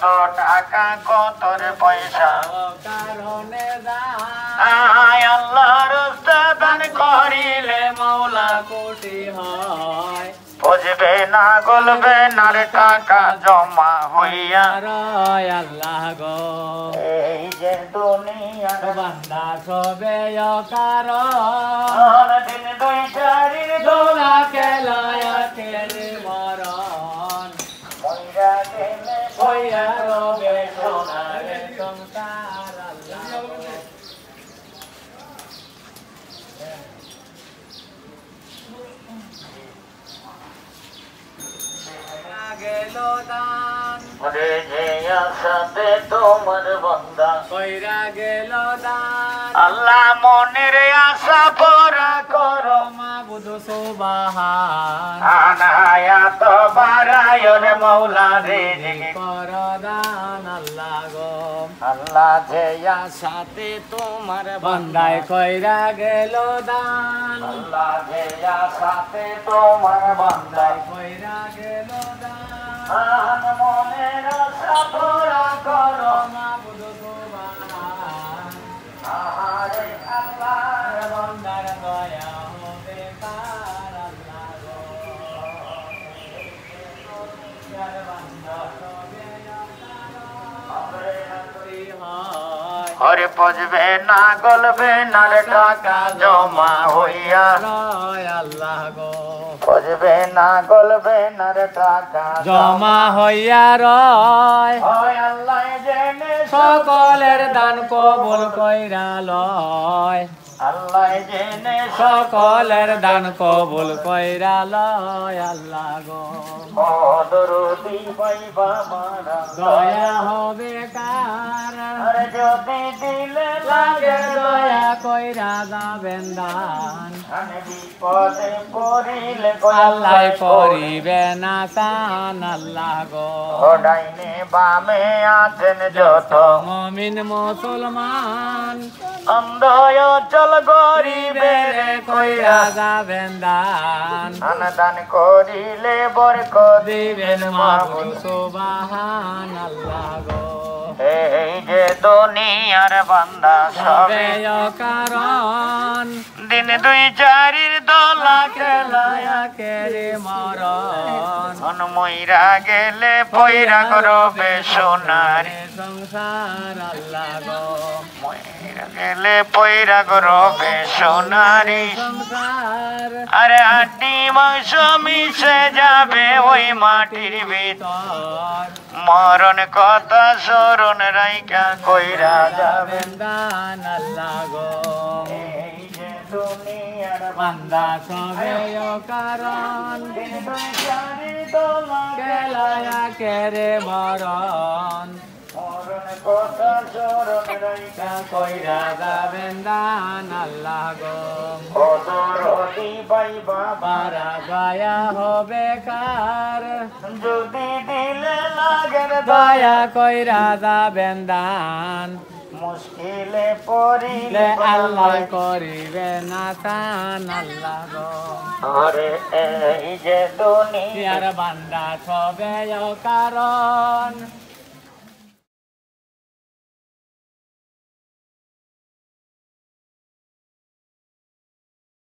কত টাকা কত রে পয়সা কারণে যায় আয় আল্লাহর রাস্তা দান করিলে মাওলা কোটি হয় বুঝবে না গলবে না রে টাকা জমা হইয়া রয় আল্লাহ গো এই যে দুনিয়ার বান্দা সবে কারণ দিন দুই চারির দোলা খেলায় কেড়ে মরণ মইরা গেলে হইয়া রবে সোনারে সংসার আল্লাহ গো গেল দান ওরে যে আশাতে তোমার বান্দা কইরা গেল দান আল্লাহ মনের আশা পূরা করো মাবুদ সুবহান আনায়াত বারায়ন মৌলা রে কর দান আল্লাহ গো আল্লাহ যে আশাতে তোমার বান্দায় কইরা গেল দান আল্লাহ যে আশাতে তোমার বান্দা কইরা গেল দান মনের আশা পূরা করো মাবুদ সুবহান আরে আল্লাহ বান্দার দয়া হবে কার আল্লাহ গো যার বান্দা সবে হয় ওরে পজবে না গলবে না রে টাকা জমা হইয়া রয় আল্লাহ গো পজবে না গলবে না রে টাকা জমা হইয়া রয় হয় আল্লাহ জেনে সকলের দান কবুল কইরা লয় আল্লাহ জেনে সকলের দান কবুল কইরা লয় আল্লাহ গো দরুদি পাইবা মারা দয়া হবে কার আরে যদি দিলে লাগে দয়া কইরা যাবেন দান আমি বিপদে পড়িলে আল্লাহ করিবে না তান আল্লাহ গো ডাইনে বামে আছেন যত মুমিন মুসলমান অন্ধয় চল গরিবে বেরে কইরা যাবেন দান দান করিলে বরকত দিবেন মাবুদ সুবহান আল্লাহ গো এই যে দুনিয়ার বান্দা সবে সবে কারণ দিন দুই চারির দোলা খেলায় কেড়ে মরণ মইরা গেলে পয়রা করবে সোনার সংসার আল্লাহ গো মইরা গেলে পয়রা করবে সোনারি সংসার আরে হাড্ডি মাংস মিশে যাবে ওই মাটির ভিতর তোর মরণ কথা স্মরণ রাইকা কইরা যাবে দান আল্লাহ গো এই যে দুনিয়ার বান্দা সবে কারণ দিন দুই চারির দোলা খেলায় কেড়ে মরণ মরণ কথা স্মরণ রাইকা কইরা যাবেন দান আল্লাহ গো অদরদি পাইবা পারা দয়া হবে কার যদি দিলে লাগেন দয়া কইরা যাবেন দান মুশকিলে পড়িলে আল্লাহ করিবে না তান আল্লাহ গো আরে এই যে দুনিয়া ইয়ার বান্দা সবে কারণ